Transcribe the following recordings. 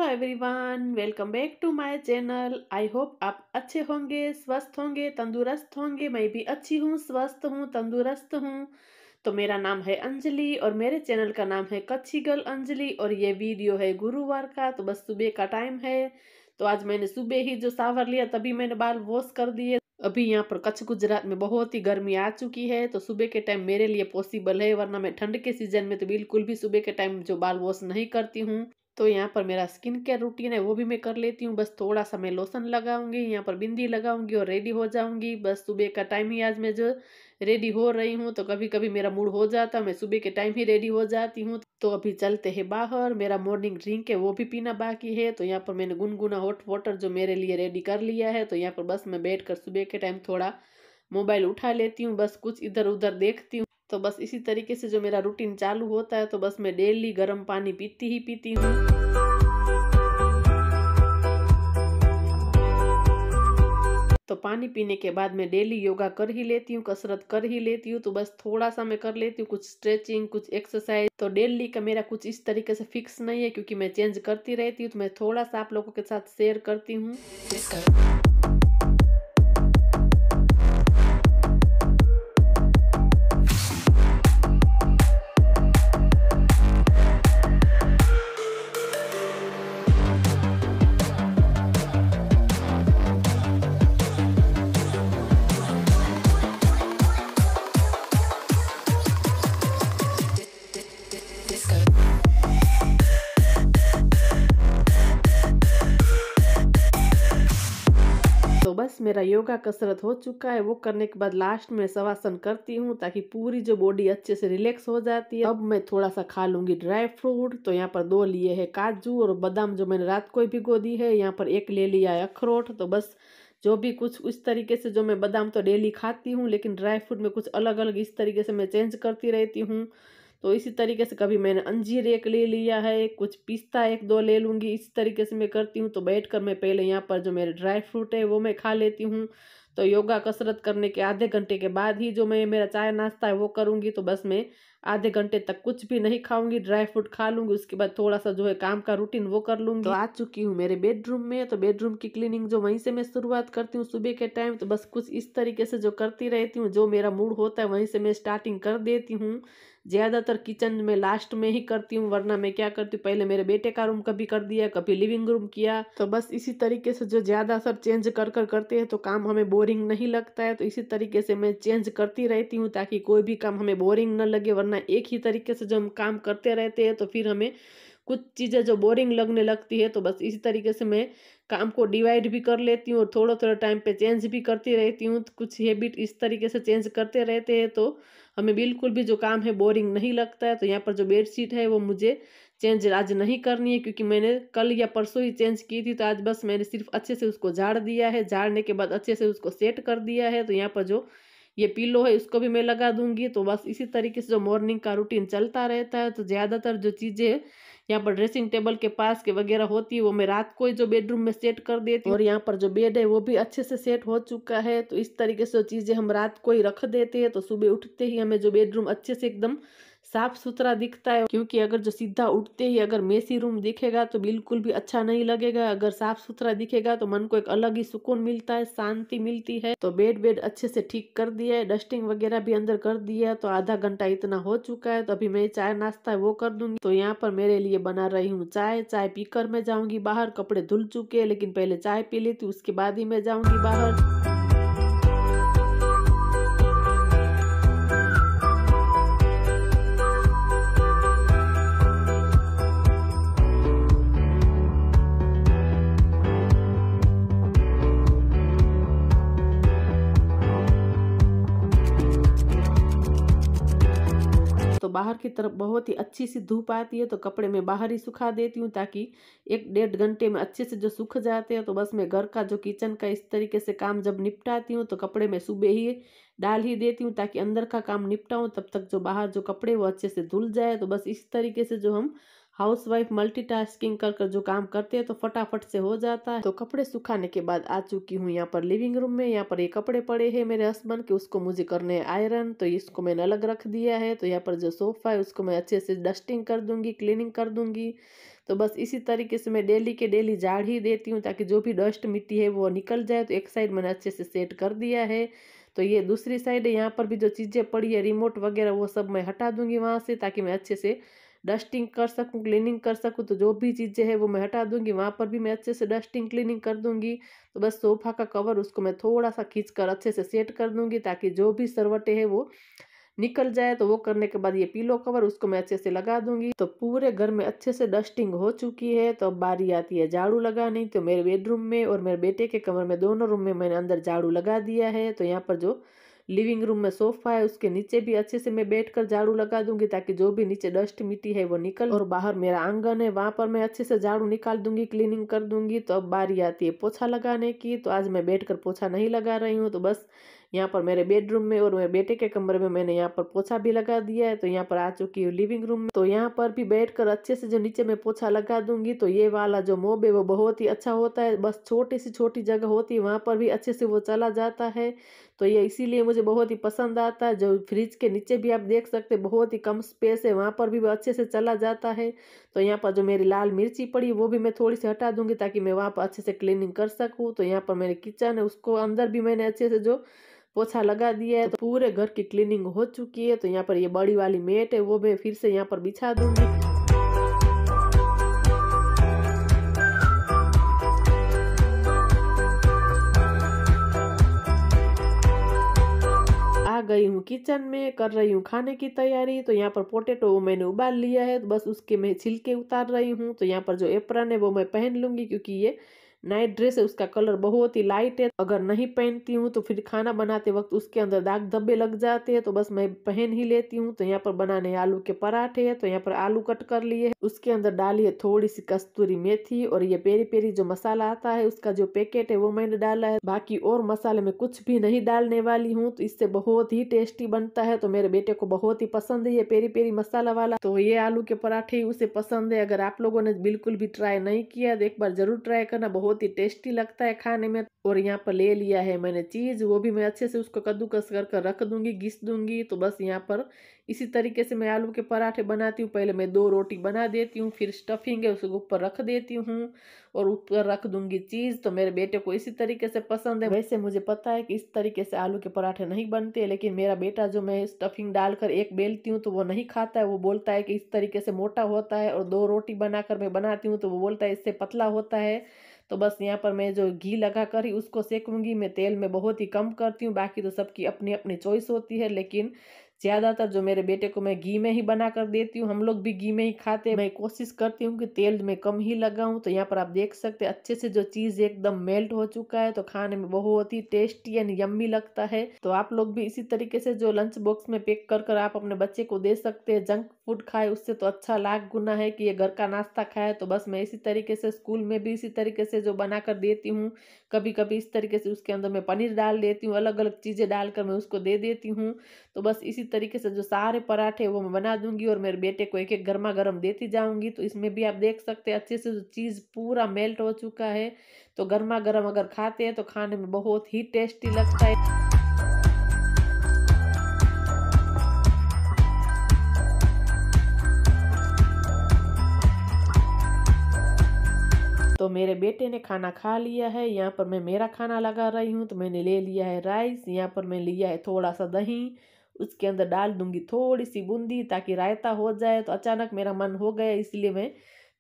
Everyone, welcome back to my channel. I hope आप अच्छे होंगे, स्वस्थ होंगे, तंदुरुस्त होंगे। मैं भी अच्छी हूँ, स्वस्थ हूँ, तंदुरुस्त हूँ। तो मेरा नाम है अंजलि और मेरे चैनल का नाम है कच्छी गर्ल अंजलि और ये वीडियो है गुरुवार का। तो बस सुबह का टाइम है। तो आज मैंने सुबह ही जो शावर लिया तभी मैंने बाल वॉश कर दिए। अभी यहाँ पर कच्छ गुजरात में बहुत ही गर्मी आ चुकी है, तो सुबह के टाइम मेरे लिए पॉसिबल है, वरना मैं ठंड के सीजन में तो बिल्कुल भी सुबह के टाइम जो बाल वॉश नहीं करती हूँ। तो यहाँ पर मेरा स्किन केयर रूटीन है वो भी मैं कर लेती हूँ। बस थोड़ा सा मैं लोशन लगाऊंगी, यहाँ पर बिंदी लगाऊंगी और रेडी हो जाऊंगी। बस सुबह का टाइम ही आज मैं जो रेडी हो रही हूँ। तो कभी कभी मेरा मूड हो जाता, मैं सुबह के टाइम ही रेडी हो जाती हूँ। तो अभी चलते हैं बाहर, मेरा मॉर्निंग ड्रिंक है वो भी पीना बाकी है। तो यहाँ पर मैंने गुनगुना हॉट वाटर जो मेरे लिए रेडी कर लिया है। तो यहाँ पर बस मैं बैठ कर सुबह के टाइम थोड़ा मोबाइल उठा लेती हूँ, बस कुछ इधर उधर देखती हूँ। तो बस इसी तरीके से जो मेरा रूटीन चालू होता है। तो बस मैं डेली गर्म पानी पीती ही पीती हूँ। तो पानी पीने के बाद मैं डेली योगा कर ही लेती हूँ, कसरत कर ही लेती हूँ। तो बस थोड़ा सा मैं कर लेती हूँ, कुछ स्ट्रेचिंग, कुछ एक्सरसाइज। तो डेली का मेरा कुछ इस तरीके से फिक्स नहीं है, क्योंकि मैं चेंज करती रहती हूँ। तो मैं थोड़ा सा आप लोगों के साथ शेयर करती हूँ। तो बस मेरा योगा कसरत हो चुका है। वो करने के बाद लास्ट में शवासन करती हूँ, ताकि पूरी जो बॉडी अच्छे से रिलैक्स हो जाती है। अब मैं थोड़ा सा खा लूंगी ड्राई फ्रूट। तो यहाँ पर 2 लिए है काजू और बादाम जो मैंने रात को ही भिगो दी है। यहाँ पर 1 ले लिया है अखरोट। तो बस जो भी कुछ इस तरीके से, जो मैं बादाम तो डेली खाती हूँ, लेकिन ड्राई फ्रूट में कुछ अलग अलग इस तरीके से मैं चेंज करती रहती हूँ। तो इसी तरीके से कभी मैंने अंजीर 1 ले लिया है, कुछ पिस्ता 1-2 ले लूंगी। इस तरीके से मैं करती हूँ। तो बैठकर मैं पहले यहाँ पर जो मेरे ड्राई फ्रूट है वो मैं खा लेती हूँ। तो योगा कसरत करने के आधे घंटे के बाद ही जो मैं मेरा चाय नाश्ता है वो करूँगी। तो बस मैं आधे घंटे तक कुछ भी नहीं खाऊंगी, ड्राई फ्रूट खा लूंगी। उसके बाद थोड़ा सा जो है काम का रूटीन वो कर लूंगी। तो आ चुकी हूँ मेरे बेडरूम में। तो बेडरूम की क्लीनिंग जो वहीं से मैं शुरुआत करती हूँ सुबह के टाइम। तो बस कुछ इस तरीके से जो करती रहती हूँ, जो मेरा मूड होता है वहीं से मैं स्टार्टिंग कर देती हूँ। ज्यादातर किचन में लास्ट में ही करती हूँ, वरना मैं क्या करती हूँ, पहले मेरे बेटे का रूम कभी कर दिया, कभी लिविंग रूम किया। तो बस इसी तरीके से जो ज्यादा सर चेंज कर कर करते हैं तो काम हमें बोरिंग नहीं लगता है। तो इसी तरीके से मैं चेंज करती रहती हूँ, ताकि कोई भी काम हमें बोरिंग न लगे। वरना एक ही तरीके से जो हम काम करते रहते हैं तो फिर हमें कुछ चीज़ें जो बोरिंग लगने लगती है। तो बस इसी तरीके से मैं काम को डिवाइड भी कर लेती हूँ और थोड़ा थोड़ा टाइम पे चेंज भी करती रहती हूँ। तो कुछ हैबिट इस तरीके से चेंज करते रहते हैं तो हमें बिल्कुल भी जो काम है बोरिंग नहीं लगता है। तो यहाँ पर जो बेडशीट है वो मुझे चेंज आज नहीं करनी है, क्योंकि मैंने कल या परसों ही चेंज की थी। तो आज बस मैंने सिर्फ अच्छे से उसको झाड़ दिया है, झाड़ने के बाद अच्छे से उसको सेट कर दिया है। तो यहाँ पर जो ये पिलो है उसको भी मैं लगा दूंगी। तो बस इसी तरीके से जो मॉर्निंग का रूटीन चलता रहता है। तो ज़्यादातर जो चीज़ें यहाँ पर ड्रेसिंग टेबल के पास के वगैरह होती है वो मैं रात को ही जो बेडरूम में सेट कर देती हूँ। और यहाँ पर जो बेड है वो भी अच्छे से सेट हो चुका है। तो इस तरीके से जो चीज़ें हम रात को ही रख देते हैं तो सुबह उठते ही हमें जो बेडरूम अच्छे से एकदम साफ सुथरा दिखता है। क्योंकि अगर जो सीधा उठते ही अगर मेसी रूम दिखेगा तो बिल्कुल भी अच्छा नहीं लगेगा। अगर साफ सुथरा दिखेगा तो मन को एक अलग ही सुकून मिलता है, शांति मिलती है। तो बेड अच्छे से ठीक कर दिया है, डस्टिंग वगैरह भी अंदर कर दिया है। तो आधा घंटा इतना हो चुका है। तो अभी मैं चाय नाश्ता है वो कर दूंगी। तो यहाँ पर मेरे लिए बना रही हूँ चाय। चाय पीकर मैं जाऊंगी बाहर। कपड़े धुल चुके हैं, लेकिन पहले चाय पी लेती हूँ, उसके बाद ही मैं जाऊंगी बाहर। तो बाहर की तरफ बहुत ही अच्छी सी धूप आती है, तो कपड़े मैं बाहर ही सुखा देती हूँ, ताकि 1-1.5 घंटे में अच्छे से जो सूख जाते हैं। तो बस मैं घर का जो किचन का इस तरीके से काम जब निपटाती हूँ तो कपड़े मैं सुबह ही डाल ही देती हूँ, ताकि अंदर का काम निपटाऊँ, तब तक जो बाहर जो कपड़े वो अच्छे से धुल जाए। तो बस इस तरीके से जो हम हाउसवाइफ मल्टीटास्किंग कर कर जो काम करते हैं तो फटाफट से हो जाता है। तो कपड़े सुखाने के बाद आ चुकी हूँ यहाँ पर लिविंग रूम में। यहाँ पर ये कपड़े पड़े हैं मेरे हस्बैंड के, उसको मुझे करने हैं आयरन, तो इसको मैंने अलग रख दिया है। तो यहाँ पर जो सोफा है उसको मैं अच्छे से डस्टिंग कर दूंगी, क्लीनिंग कर दूंगी। तो बस इसी तरीके से मैं डेली के डेली झाड़ ही देती हूँ ताकि जो भी डस्ट मिट्टी है वो निकल जाए। तो एक साइड मैंने अच्छे से सेट कर दिया है। तो ये दूसरी साइड है, यहाँ पर भी जो चीज़ें पड़ी है रिमोट वगैरह वो सब मैं हटा दूंगी वहाँ से, ताकि मैं अच्छे से डस्टिंग कर सकूं, क्लीनिंग कर सकूं। तो जो भी चीज़ें हैं वो मैं हटा दूंगी, वहाँ पर भी मैं अच्छे से डस्टिंग क्लीनिंग कर दूंगी। तो बस सोफा का कवर उसको मैं थोड़ा सा खींच कर अच्छे से सेट कर दूंगी ताकि जो भी सरवटे हैं वो निकल जाए। तो वो करने के बाद ये पिलो कवर उसको मैं अच्छे से लगा दूंगी। तो पूरे घर में अच्छे से डस्टिंग हो चुकी है। तो अब बारी आती है झाड़ू लगाने। तो मेरे बेडरूम में और मेरे बेटे के कमरे में दोनों रूम में मैंने अंदर झाड़ू लगा दिया है। तो यहाँ पर जो लिविंग रूम में सोफा है उसके नीचे भी अच्छे से मैं बैठकर झाड़ू लगा दूंगी ताकि जो भी नीचे डस्ट मिट्टी है वो निकल। और बाहर मेरा आंगन है वहां पर मैं अच्छे से झाड़ू निकाल दूंगी, क्लीनिंग कर दूंगी। तो अब बारी आती है पोछा लगाने की। तो आज मैं बैठकर पोछा नहीं लगा रही हूँ। तो बस यहाँ पर मेरे बेडरूम में और मेरे बेटे के कमरे में मैंने यहाँ पर पोछा भी लगा दिया है। तो यहाँ पर आ चुकी हूँ लिविंग रूम में। तो यहाँ पर भी बैठकर अच्छे से जो नीचे में पोछा लगा दूंगी। तो ये वाला जो मोब है वो बहुत ही अच्छा होता है, बस छोटी सी छोटी जगह होती है वहां पर भी अच्छे से वो चला जाता है। तो ये इसीलिए मुझे बहुत ही पसंद आता है। जो फ्रिज के नीचे भी आप देख सकते हैं बहुत ही कम स्पेस है, वहां पर भी वो अच्छे से चला जाता है। तो यहाँ पर जो मेरी लाल मिर्ची पड़ी वो भी मैं थोड़ी सी हटा दूंगी ताकि मैं वहां पर अच्छे से क्लीनिंग कर सकूँ। तो यहाँ पर मेरे किचन है उसको अंदर भी मैंने अच्छे से जो पोछा लगा दिया है। तो पूरे घर की क्लीनिंग हो चुकी है। तो यहाँ पर ये बड़ी वाली मेट है वो मैं फिर से यहाँ पर बिछा दूंगी। आ गई हूँ किचन में, कर रही हूँ खाने की तैयारी। तो यहाँ पर पोटैटो मैंने उबाल लिया है, तो बस उसके मैं छिलके उतार रही हूँ। तो यहाँ पर जो एप्रन है वो मैं पहन लूंगी क्योंकि ये नाइट ड्रेस है, उसका कलर बहुत ही लाइट है। अगर नहीं पहनती हूँ तो फिर खाना बनाते वक्त उसके अंदर दाग धब्बे लग जाते हैं, तो बस मैं पहन ही लेती हूँ। तो यहाँ पर बनाने आलू के पराठे है। तो यहाँ पर आलू कट कर लिए है, उसके अंदर डाली है थोड़ी सी कस्तूरी मेथी और ये पेरी पेरी जो मसाला आता है उसका जो पैकेट है वो मैंने डाला है। बाकी और मसाले में कुछ भी नहीं डालने वाली हूँ। तो इससे बहुत ही टेस्टी बनता है। तो मेरे बेटे को बहुत ही पसंद है ये पेरी पेरी मसाला वाला। तो ये आलू के पराठे उसे पसंद है। अगर आप लोगों ने बिल्कुल भी ट्राई नहीं किया तो एक बार जरूर ट्राई करना, बहुत ही टेस्टी लगता है खाने में। और यहाँ पर ले लिया है मैंने चीज, वो भी मैं अच्छे से उसको कद्दूकस कर रख दूंगी, घिस दूंगी। तो बस यहाँ पर इसी तरीके से मैं आलू के पराठे बनाती हूँ। पहले मैं 2 रोटी बना देती हूँ, फिर स्टफिंग है उसके ऊपर रख देती हूँ और ऊपर रख दूंगी चीज। तो मेरे बेटे को इसी तरीके से पसंद है। वैसे मुझे पता है कि इस तरीके से आलू के पराठे नहीं बनते, लेकिन मेरा बेटा जो मैं स्टफिंग डालकर एक बेलती हूँ तो वो नहीं खाता है। वो बोलता है कि इस तरीके से मोटा होता है, और 2 रोटी बनाकर मैं बनाती हूँ तो वो बोलता है इससे पतला होता है। तो बस यहाँ पर मैं जो घी लगा कर ही उसको सेकूंगी। मैं तेल में बहुत ही कम करती हूँ, बाकी तो सबकी अपनी अपनी चॉइस होती है, लेकिन ज्यादातर जो मेरे बेटे को मैं घी में ही बना कर देती हूँ। हम लोग भी घी में ही खाते हैं। मैं कोशिश करती हूँ कि तेल में कम ही लगाऊं। तो यहाँ पर आप देख सकते हैं अच्छे से जो चीज एकदम मेल्ट हो चुका है, तो खाने में बहुत ही टेस्टी एंड यम्मी लगता है। तो आप लोग भी इसी तरीके से जो लंच बॉक्स में पैक कर आप अपने बच्चे को दे सकते हैं। जंक फूड खाए उससे तो अच्छा लाख गुना है कि ये घर का नाश्ता खाए। तो बस मैं इसी तरीके से स्कूल में भी इसी तरीके से जो बना कर देती हूँ। कभी कभी इस तरीके से उसके अंदर मैं पनीर डाल देती हूँ, अलग अलग चीजें डालकर मैं उसको दे देती हूँ। तो बस इसी तरीके से जो सारे पराठे वो मैं बना दूंगी और मेरे बेटे को एक एक गर्मा गर्म देती जाऊंगी। तो इसमें भी आप देख सकते हैं अच्छे से जो चीज पूरा मेल्ट हो चुका है। तो गर्मा गर्म अगर खाते हैं तो खाने में बहुत ही टेस्टी लगता है। तो मेरे बेटे ने खाना खा लिया है। यहाँ पर मैं मेरा खाना लगा रही हूँ। तो मैंने ले लिया है राइस, यहाँ पर मैं लिया है थोड़ा सा दही, उसके अंदर डाल दूंगी थोड़ी सी बूंदी ताकि रायता हो जाए। तो अचानक मेरा मन हो गया इसलिए मैं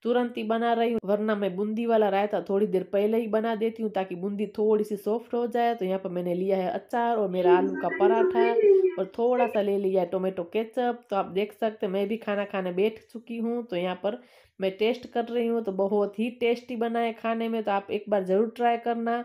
तुरंत ही बना रही हूँ, वरना मैं बूंदी वाला रायता थोड़ी देर पहले ही बना देती हूँ ताकि बूंदी थोड़ी सी सॉफ्ट हो जाए। तो यहाँ पर मैंने लिया है अचार और मेरा आलू का पराठा और थोड़ा सा ले लिया है टोमेटो केचप। तो आप देख सकते हैं मैं भी खाना खाने बैठ चुकी हूँ। तो यहाँ पर मैं टेस्ट कर रही हूँ, तो बहुत ही टेस्टी बना है खाने में। तो आप एक बार जरूर ट्राई करना।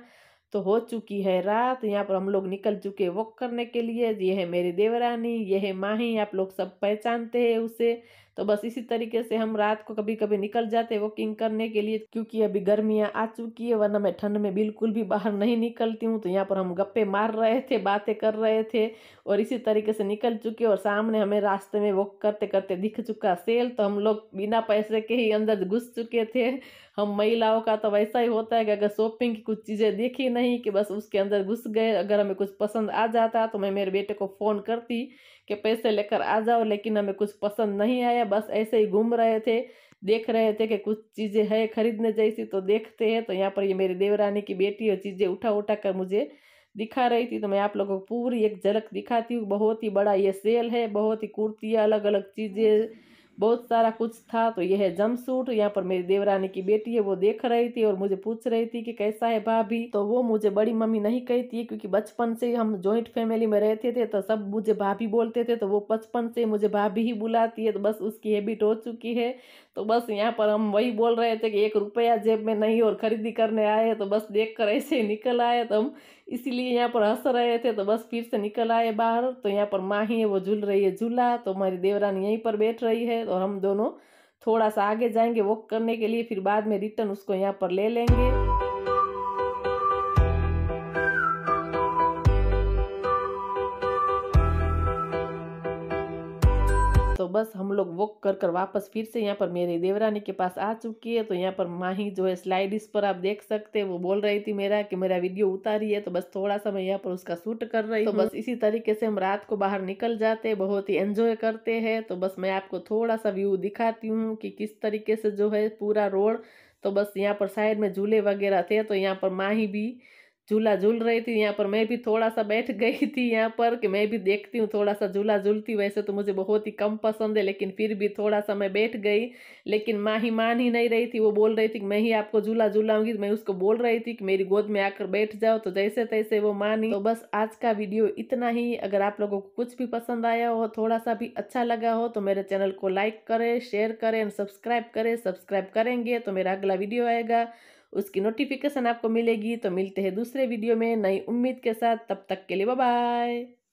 तो हो चुकी है रात, यहाँ पर हम लोग निकल चुके वॉक करने के लिए। ये है मेरी देवरानी, ये है माही, आप लोग सब पहचानते हैं उसे। तो बस इसी तरीके से हम रात को कभी कभी निकल जाते वॉकिंग करने के लिए, क्योंकि अभी गर्मियाँ आ चुकी है, वरना मैं ठंड में बिल्कुल भी बाहर नहीं निकलती हूँ। तो यहाँ पर हम गप्पे मार रहे थे, बातें कर रहे थे और इसी तरीके से निकल चुके। और सामने हमें रास्ते में वॉक करते करते दिख चुका सेल, तो हम लोग बिना पैसे के ही अंदर घुस चुके थे। हम महिलाओं का तो वैसा ही होता है कि अगर शॉपिंग की कुछ चीज़ें देखी नहीं कि बस उसके अंदर घुस गए। अगर हमें कुछ पसंद आ जाता तो मैं मेरे बेटे को फ़ोन करती कि पैसे लेकर आ जाओ, लेकिन हमें कुछ पसंद नहीं आया। बस ऐसे ही घूम रहे थे, देख रहे थे कि कुछ चीज़ें है खरीदने जैसी तो देखते हैं। तो यहाँ पर ये मेरी देवरानी की बेटी और चीज़ें उठा उठा कर मुझे दिखा रही थी, तो मैं आप लोगों को पूरी एक झलक दिखाती हूँ। बहुत ही बड़ा ये सेल है, बहुत ही कुर्तियाँ, अलग अलग चीज़ें, बहुत सारा कुछ था। तो ये है जंपसूट। यहाँ पर मेरी देवरानी की बेटी है, वो देख रही थी और मुझे पूछ रही थी कि कैसा है भाभी। तो वो मुझे बड़ी मम्मी नहीं कहती है, क्योंकि बचपन से हम जॉइंट फैमिली में रहते थे तो सब मुझे भाभी बोलते थे, तो वो बचपन से मुझे भाभी ही बुलाती है, तो बस उसकी हैबिट हो चुकी है। तो बस यहाँ पर हम वही बोल रहे थे कि 1 रुपया जेब में नहीं और खरीदी करने आए, तो बस देख कर ऐसे ही निकल आए। तो हम इसीलिए यहाँ पर हंस रहे थे, तो बस फिर से निकल आए बाहर। तो यहाँ पर माही है, वो झूल रही है झूला, तो हमारी देवरानी यहीं पर बैठ रही है और हम दोनों थोड़ा सा आगे जाएंगे वॉक करने के लिए, फिर बाद में रिटर्न उसको यहाँ पर ले लेंगे। तो बस हम लोग वॉक कर कर वापस फिर से यहाँ पर मेरी देवरानी के पास आ चुकी है। तो यहाँ पर माही जो है स्लाइड इस पर आप देख सकते हैं, वो बोल रही थी मेरा कि मेरा वीडियो उतारी है, तो बस थोड़ा सा मैं यहाँ पर उसका शूट कर रही हूँ। तो बस इसी तरीके से हम रात को बाहर निकल जाते हैं, बहुत ही एंजॉय करते हैं। तो बस मैं आपको थोड़ा सा व्यू दिखाती हूँ कि किस तरीके से जो है पूरा रोड। तो बस यहाँ पर साइड में झूले वगैरह थे, तो यहाँ पर माही भी झूला झूल रही थी। यहाँ पर मैं भी थोड़ा सा बैठ गई थी यहाँ पर कि मैं भी देखती हूँ थोड़ा सा झूला झूलती। वैसे तो मुझे बहुत ही कम पसंद है, लेकिन फिर भी थोड़ा सा मैं बैठ गई। लेकिन माँ ही मान ही नहीं रही थी, वो बोल रही थी कि मैं ही आपको झूला झूलाऊंगी। मैं उसको बोल रही थी कि मेरी गोद में आकर बैठ जाओ, तो जैसे तैसे वो मानी। तो बस आज का वीडियो इतना ही। अगर आप लोगों को कुछ भी पसंद आया हो, थोड़ा सा भी अच्छा लगा हो, तो मेरे चैनल को लाइक करें, शेयर करें एंड सब्सक्राइब करें। सब्सक्राइब करेंगे तो मेरा अगला वीडियो आएगा, उसकी नोटिफिकेशन आपको मिलेगी। तो मिलते हैं दूसरे वीडियो में नई उम्मीद के साथ, तब तक के लिए बाय बाय।